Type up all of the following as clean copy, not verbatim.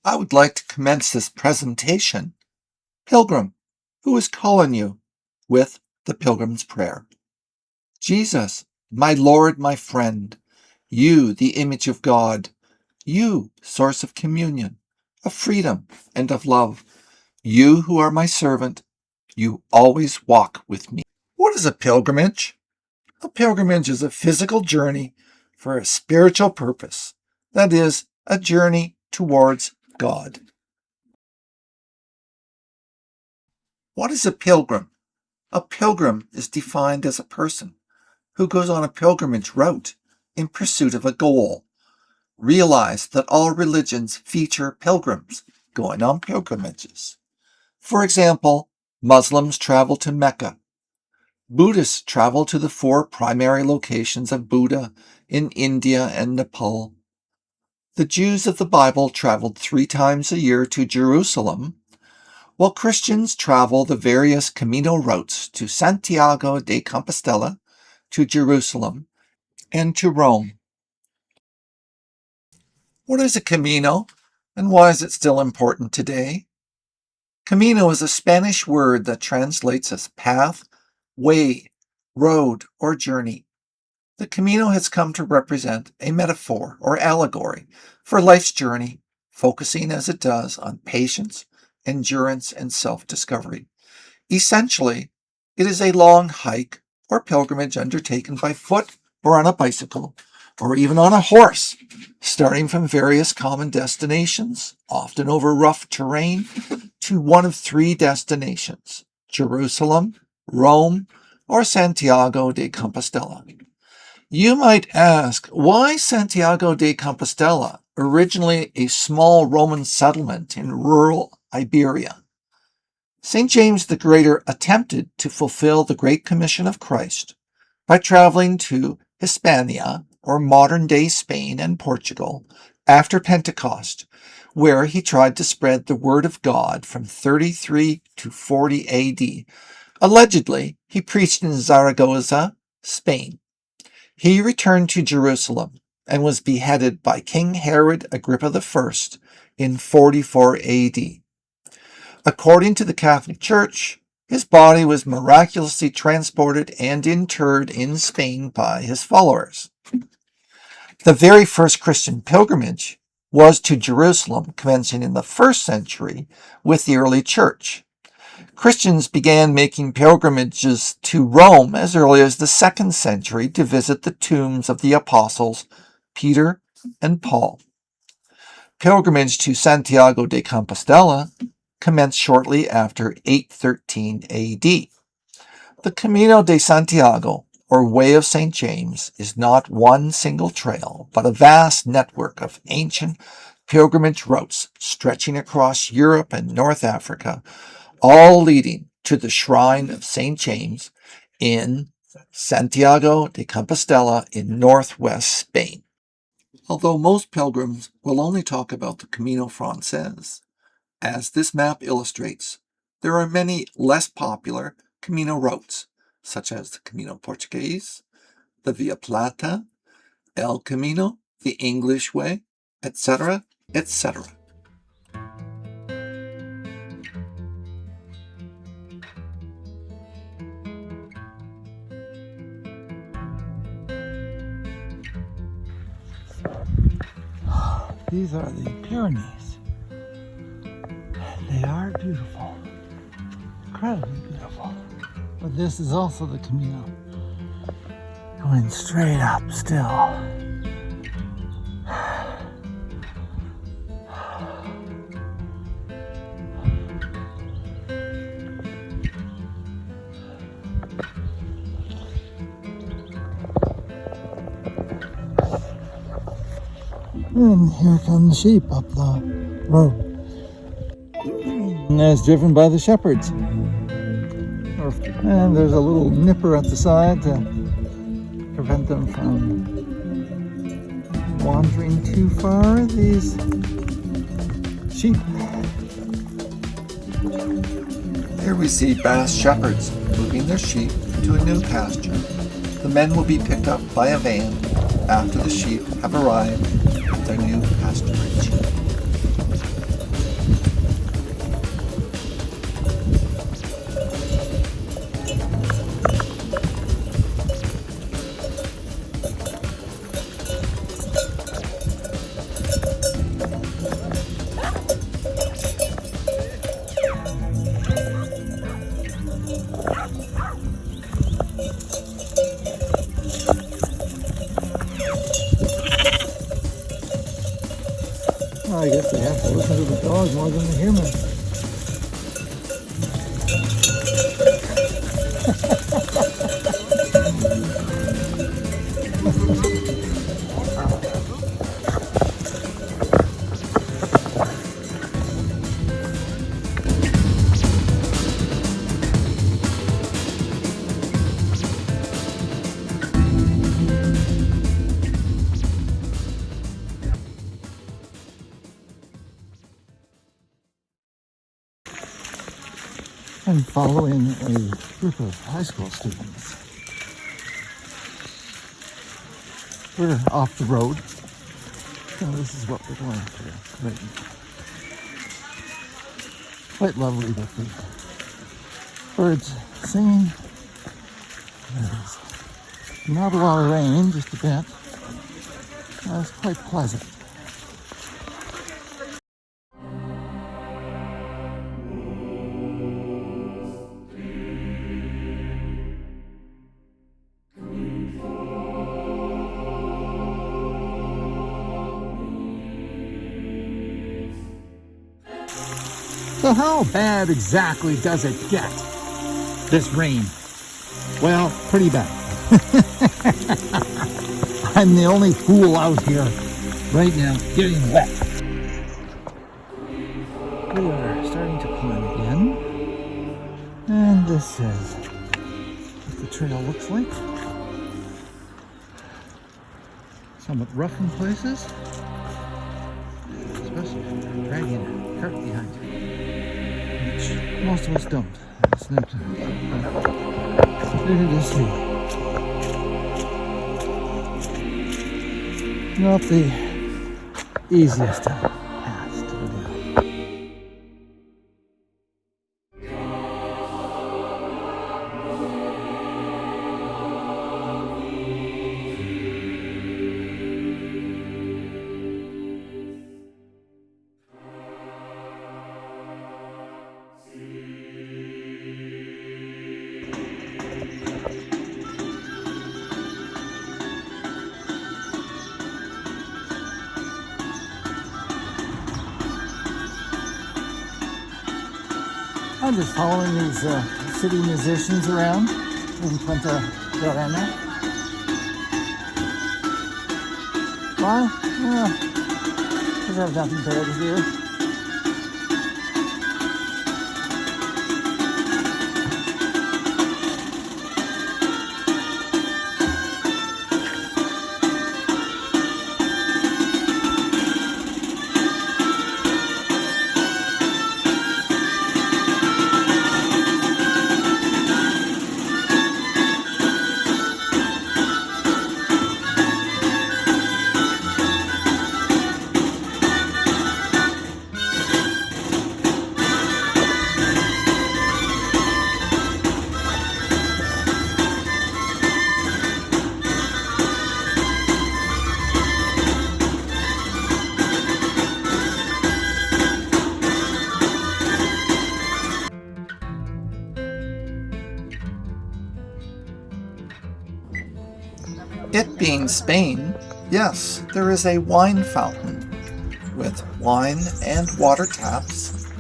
I would like to commence this presentation, Pilgrim, who is calling you, with the Pilgrim's Prayer. Jesus, my Lord, my friend, you, the image of God, you, source of communion, of freedom, and of love, you who are my servant, you always walk with me. What is a pilgrimage? A pilgrimage is a physical journey for a spiritual purpose, that is, a journey towards God. What is a pilgrim? A pilgrim is defined as a person who goes on a pilgrimage route in pursuit of a goal. Realize that all religions feature pilgrims going on pilgrimages. For example, Muslims travel to Mecca. Buddhists travel to the 4 primary locations of Buddha in India and Nepal. The Jews of the Bible traveled 3 times a year to Jerusalem, while Christians travel the various Camino routes to Santiago de Compostela, to Jerusalem, and to Rome. What is a Camino, and why is it still important today? Camino is a Spanish word that translates as path, way, road, or journey. The Camino has come to represent a metaphor or allegory for life's journey, focusing as it does on patience, endurance, and self-discovery. Essentially, it is a long hike or pilgrimage undertaken by foot or on a bicycle, or even on a horse, starting from various common destinations, often over rough terrain, to one of 3 destinations: Jerusalem, Rome, or Santiago de Compostela. You might ask, why Santiago de Compostela, originally a small Roman settlement in rural Iberia? St. James the Greater attempted to fulfill the Great Commission of Christ by traveling to Hispania, or modern-day Spain and Portugal, after Pentecost, where he tried to spread the word of God from 33 to 40 AD. Allegedly, he preached in Zaragoza, Spain. He returned to Jerusalem and was beheaded by King Herod Agrippa I in 44 AD. According to the Catholic Church, his body was miraculously transported and interred in Spain by his followers. The very first Christian pilgrimage was to Jerusalem, commencing in the 1st century with the early church. Christians began making pilgrimages to Rome as early as the 2nd century to visit the tombs of the apostles Peter and Paul. Pilgrimage to Santiago de Compostela commenced shortly after 813 AD. The Camino de Santiago, or Way of St. James, is not one single trail, but a vast network of ancient pilgrimage routes stretching across Europe and North Africa, all leading to the shrine of St. James in Santiago de Compostela in northwest Spain. Although most pilgrims will only talk about the Camino Frances, as this map illustrates, there are many less popular Camino routes, such as the Camino Portuguese, the Via Plata, El Camino, the English Way, etc., etc. These are the Pyrennees. They are beautiful, incredibly beautiful. But this is also the Camino, going straight up still. And here come the sheep up the road. And that's driven by the shepherds. And there's a little nipper at the side to prevent them from wandering too far, these sheep. Here we see Basque shepherds moving their sheep to a new pasture. The men will be picked up by a van after the sheep have arrived at their new pasturage. I guess they have to listen to the dog more than the human. I'm following a group of high school students. We're off the road, so this is what we're going through right now. Quite lovely with the birds singing. There's not a lot of rain, just a bit. It's quite pleasant. So how bad exactly does it get, this rain? Well, pretty bad. I'm the only fool out here right now getting wet. We are starting to climb again. And this is what the trail looks like. Somewhat rough in places, especially if you're dragging a cart behind you. Which most of us don't. It's not easy to see. Not the easiest path to go down. I'm just following these city musicians around in Punta Pyrennes. Why? Because I have nothing better to do. It being Spain, yes, there is a wine fountain with wine and water taps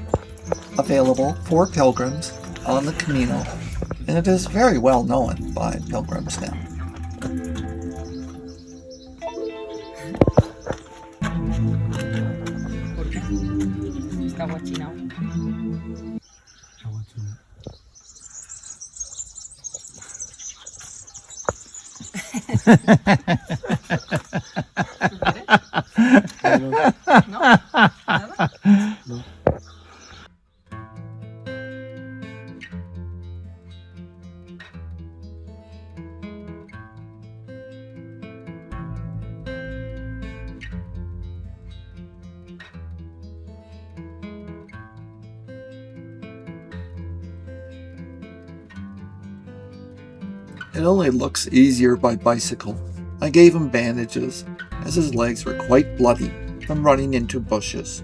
available for pilgrims on the Camino, and it is very well known by pilgrims now. Está guachinado. ¿No? ¿Nada? No. It only looks easier by bicycle. I gave him bandages, as his legs were quite bloody from running into bushes.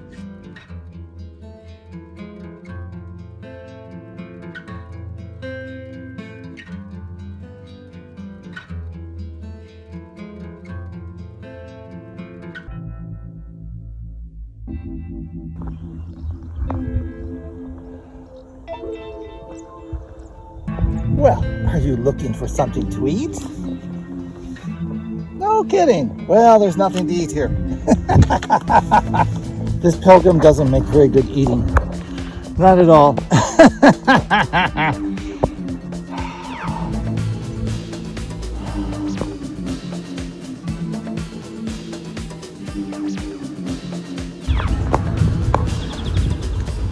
Well, are you looking for something to eat? No kidding. Well, there's nothing to eat here. This pilgrim doesn't make very good eating. Not at all.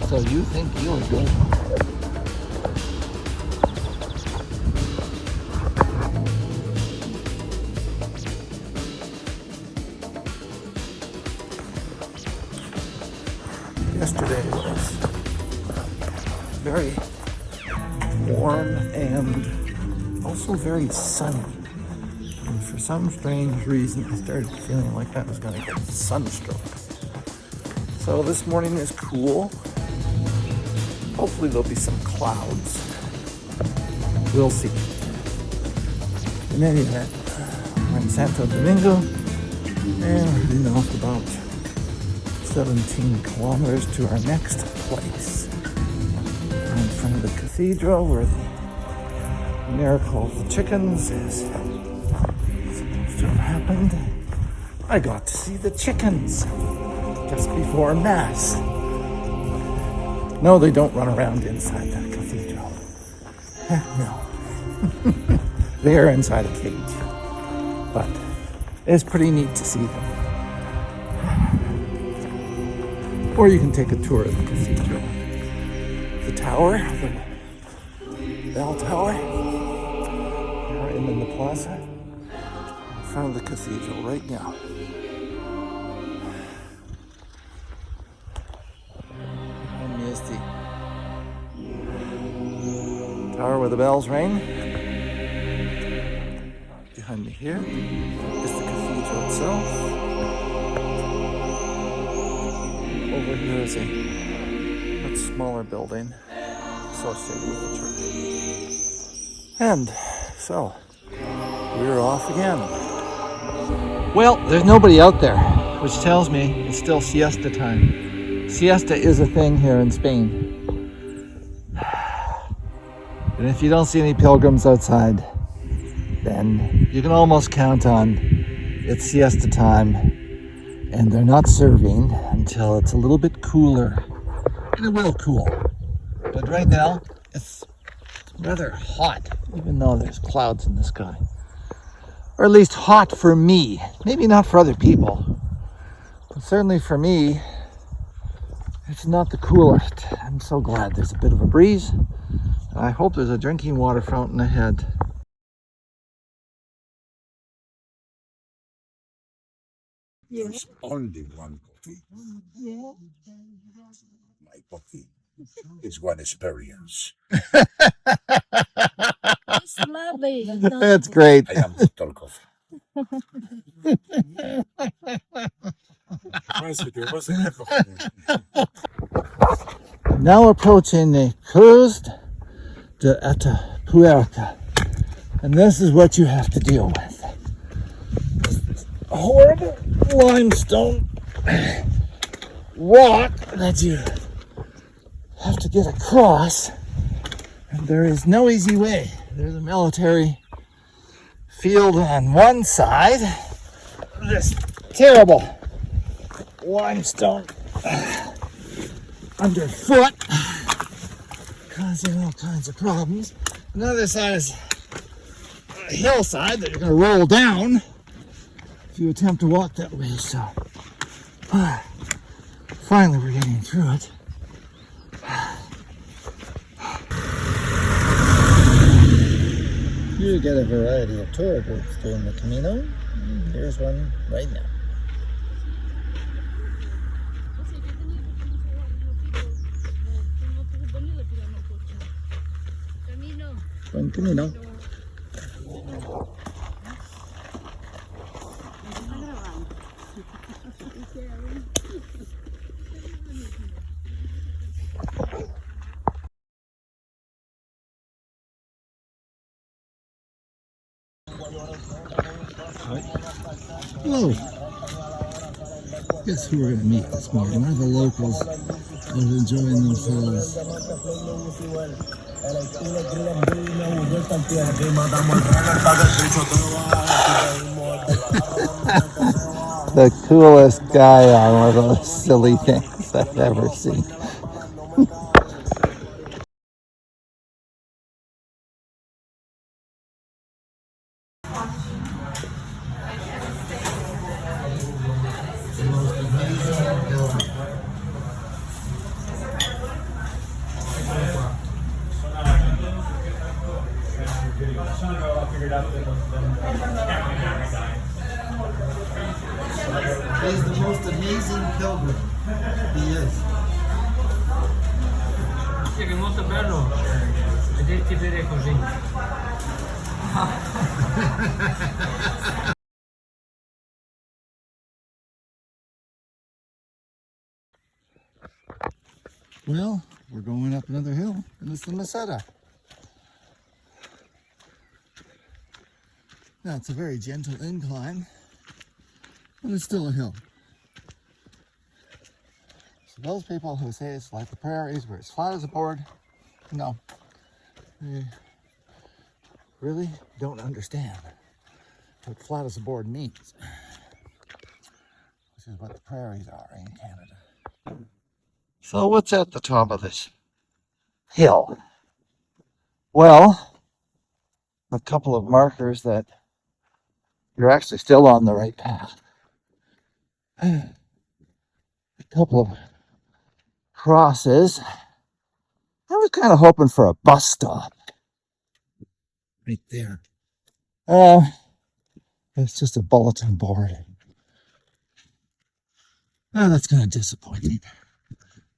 So you think you're good? Yesterday was very warm and also very sunny. And for some strange reason, I started feeling like I was going to get sunstroke. So this morning is cool. Hopefully there'll be some clouds. We'll see. In any event, we're in Santo Domingo, and we're heading off about 17 kilometers to our next place. We're in front of the cathedral where the miracle of the chickens is supposed to have happened. I got to see the chickens just before Mass. No, they don't run around inside the cathedral. No. They are inside a cage. But it's pretty neat to see them. Or you can take a tour of the cathedral. The tower, the bell tower. We're in the plaza in front of the cathedral right now. Behind me is the tower where the bells ring. Behind me here is the cathedral itself. Over here is a much smaller building associated with the church. And so, we're off again. Well, there's nobody out there, which tells me it's still siesta time. Siesta is a thing here in Spain. And if you don't see any pilgrims outside, then you can almost count on it's siesta time. And they're not serving until it's a little bit cooler. And it will cool. But right now, it's rather hot, even though there's clouds in the sky. Or at least hot for me. Maybe not for other people. But certainly for me, it's not the coolest. I'm so glad there's a bit of a breeze. I hope there's a drinking water fountain ahead. There's only one coffee. Yeah. My coffee is one experience. It's lovely. That's great. I am total coffee. Now approaching the Cruz de Atapuerca. And this is what you have to deal with. Horrible limestone rock that you have to get across. And there is no easy way. There's a military field on one side. This terrible limestone underfoot, causing all kinds of problems. Another side is a hillside that you're going to roll down if you attempt to walk that way. So finally we're getting through it. You get a variety of tour groups doing the Camino. Here's one right now. Buen camino. Hello. Guess who we're going to meet this morning? One of the locals is enjoying themselves. The coolest guy on one of those silly things I've ever seen. He's the most amazing pilgrim. He is. Sì, che è molto bello vederti bere così. Well, we're going up another hill, and it's the Meseta. Now, it's a very gentle incline, but it's still a hill. So those people who say it's like the prairies where it's flat as a board, no, they really don't understand what flat as a board means. This is what the prairies are in Canada. So what's at the top of this hill? Well, a couple of markers that you're actually still on the right path. A couple of crosses. I was kind of hoping for a bus stop right there. It's just a bulletin board. Oh, that's kind of disappointing.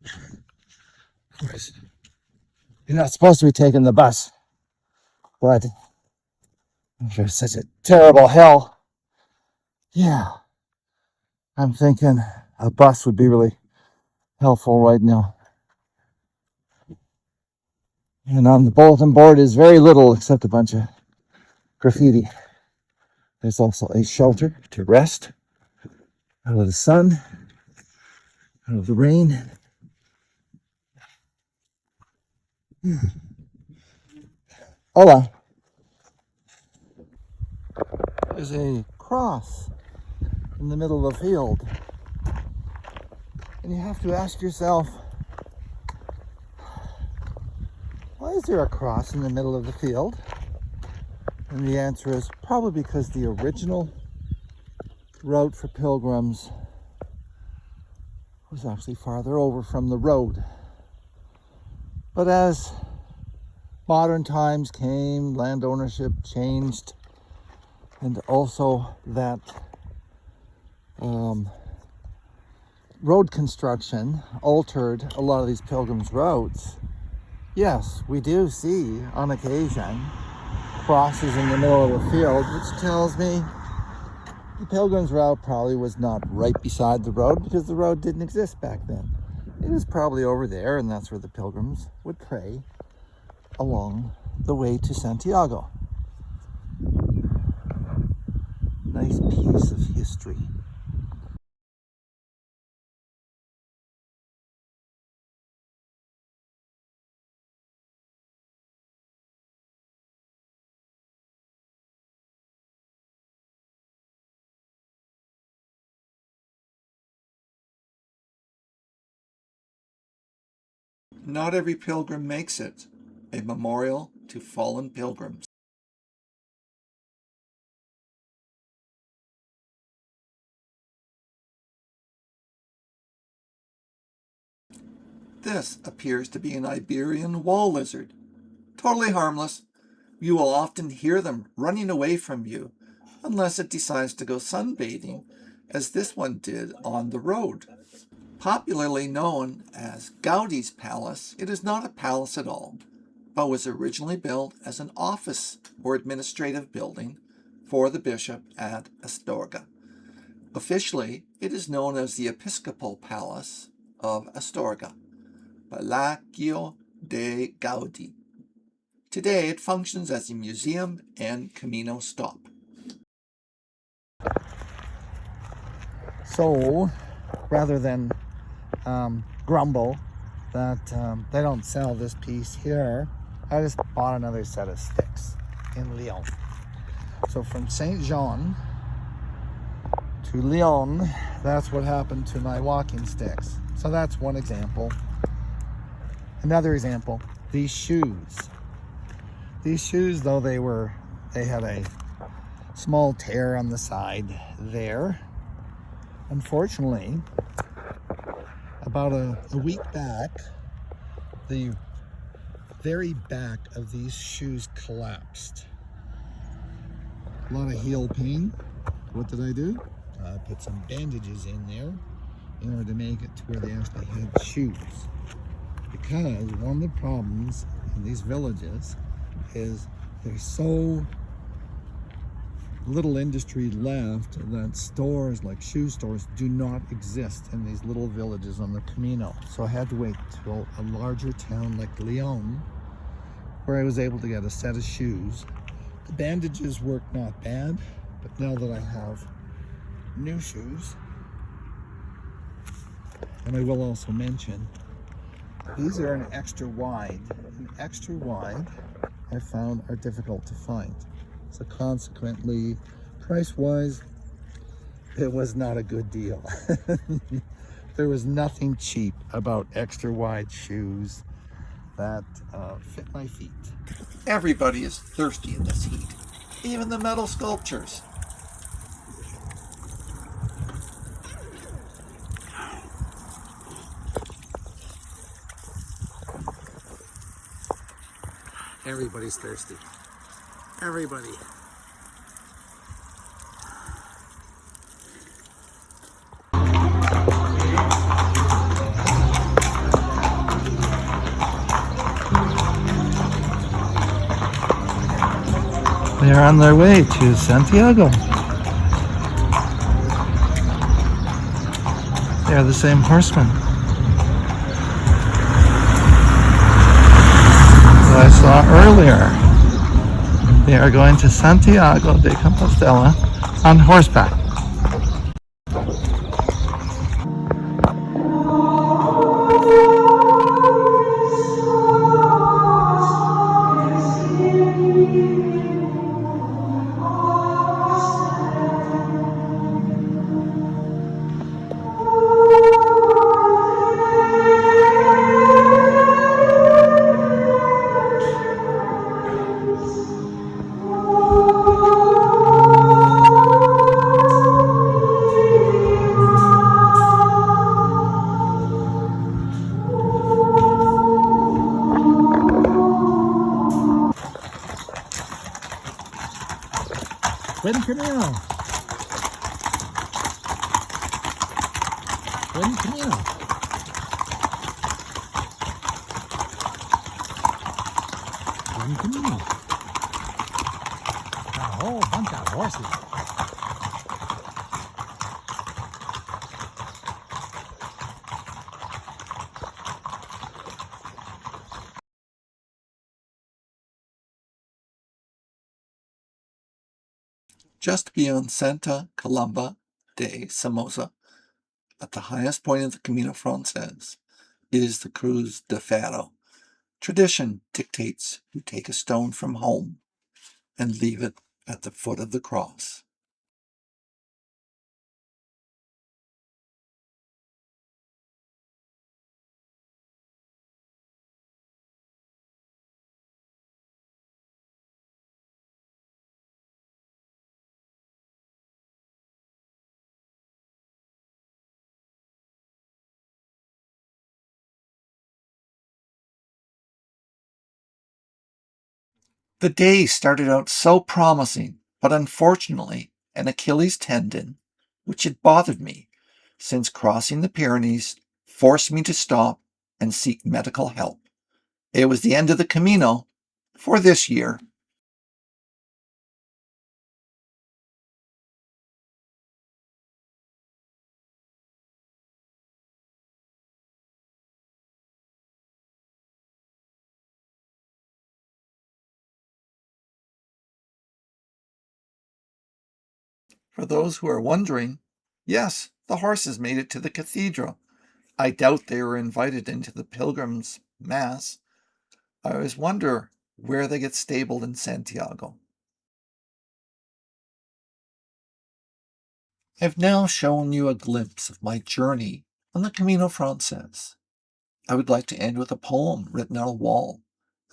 Of course, you're not supposed to be taking the bus, but after such a terrible hill, yeah, I'm thinking a bus would be really helpful right now. And on the bulletin board is very little except a bunch of graffiti. There's also a shelter to rest out of the sun, out of the rain. Hola. There's a cross in the middle of a field. And you have to ask yourself, why is there a cross in the middle of the field? And the answer is probably because the original route for pilgrims was actually farther over from the road. But as modern times came, land ownership changed, and also that road construction altered a lot of these pilgrims' routes. Yes, we do see on occasion crosses in the middle of a field, which tells me the pilgrim's route probably was not right beside the road because the road didn't exist back then. It was probably over there, and that's where the pilgrims would pray along the way to Santiago. Nice piece of history. Not every pilgrim makes it. A memorial to fallen pilgrims. This appears to be an Iberian wall lizard. Totally harmless. You will often hear them running away from you unless it decides to go sunbathing, as this one did on the road. Popularly known as Gaudi's Palace, it is not a palace at all, but was originally built as an office or administrative building for the bishop at Astorga. Officially, it is known as the Episcopal Palace of Astorga, Palacio de Gaudi. Today, it functions as a museum and Camino stop. So, rather than grumble that they don't sell this piece here, I just bought another set of sticks in Lyon. So from Saint Jean to Lyon, that's what happened to my walking sticks. So that's one example. Another example, these shoes. These shoes, though they had a small tear on the side there. Unfortunately, about a week back, the very back of these shoes collapsed. A lot of heel pain. What did I do? I put some bandages in there in order to make it to where they actually had shoes. Because one of the problems in these villages is there's so little industry left that stores like shoe stores do not exist in these little villages on the Camino. So I had to wait till a larger town like Lyon, where I was able to get a set of shoes. The bandages worked not bad, but now that I have new shoes, and I will also mention, these are an extra wide. An extra wide, I found, are difficult to find. So consequently, price-wise, it was not a good deal. There was nothing cheap about extra wide shoes that fit my feet. Everybody is thirsty in this heat, even the metal sculptures. Everybody's thirsty. Everybody. They're on their way to Santiago. They're the same horsemen that I saw earlier. They are going to Santiago de Compostela on horseback. Buen camino. Buen camino. Buen camino. A whole bunch of horses. Just beyond Santa Colomba de Somoza, at the highest point of the Camino Frances, is the Cruz de Ferro. Tradition dictates you take a stone from home and leave it at the foot of the cross. The day started out so promising, but unfortunately, an Achilles tendon, which had bothered me since crossing the Pyrenees, forced me to stop and seek medical help. It was the end of the Camino for this year. For those who are wondering, yes, The horses made it to the cathedral. I doubt they were invited into the pilgrim's mass. I always wonder where they get stabled in Santiago. I've now shown you a glimpse of my journey on the Camino Frances. I would like to end with a poem written on a wall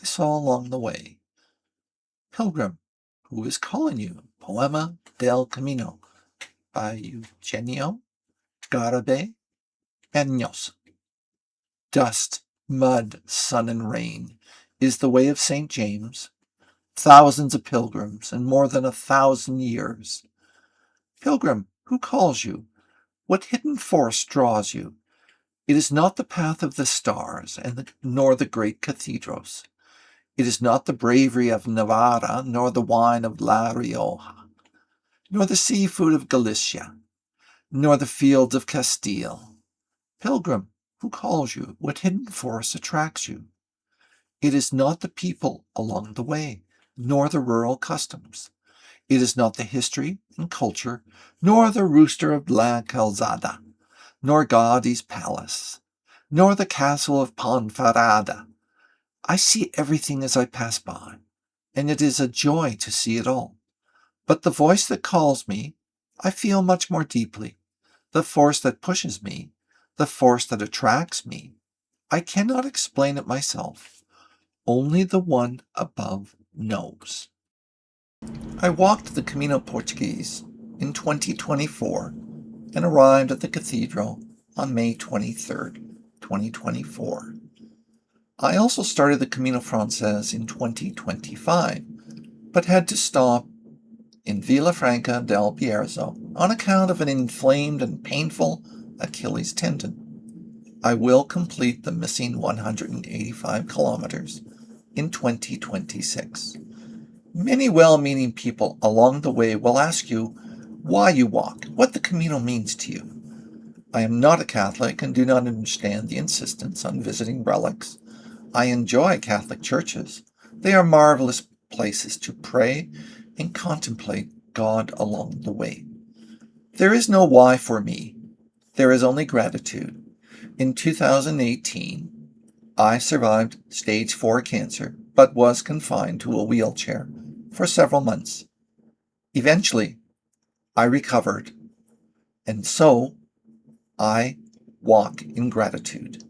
I saw along the way. Pilgrim, who is calling you? Poema del Camino by Eugenio Garibay Baños. Dust, mud, sun, and rain is the way of St. James. Thousands of pilgrims and more than 1,000 years. Pilgrim, who calls you? What hidden force draws you? It is not the path of the stars, nor the great cathedrals. It is not the bravery of Navarra, nor the wine of La Rioja, nor the seafood of Galicia, nor the fields of Castile. Pilgrim, who calls you? What hidden force attracts you? It is not the people along the way, nor the rural customs. It is not the history and culture, nor the rooster of La Calzada, nor Gaudi's palace, nor the castle of Ponferrada. I see everything as I pass by, and it is a joy to see it all. But the voice that calls me, I feel much more deeply. The force that pushes me, the force that attracts me, I cannot explain it myself. Only the one above knows. I walked the Camino Portuguese in 2024 and arrived at the cathedral on May 23rd, 2024. I also started the Camino Frances in 2025, but had to stop in Villafranca del Bierzo on account of an inflamed and painful Achilles tendon. I will complete the missing 185 kilometers in 2026. Many well-meaning people along the way will ask you why you walk, what the Camino means to you. I am not a Catholic and do not understand the insistence on visiting relics. I enjoy Catholic churches. They are marvelous places to pray and contemplate God along the way. There is no why for me. There is only gratitude. In 2018, I survived stage 4 cancer, but was confined to a wheelchair for several months. Eventually, I recovered, and so I walk in gratitude.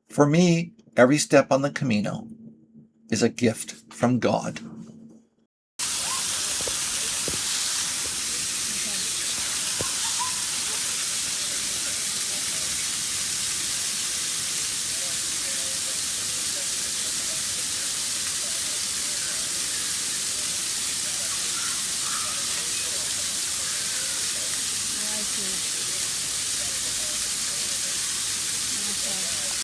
For me, every step on the Camino is a gift from God.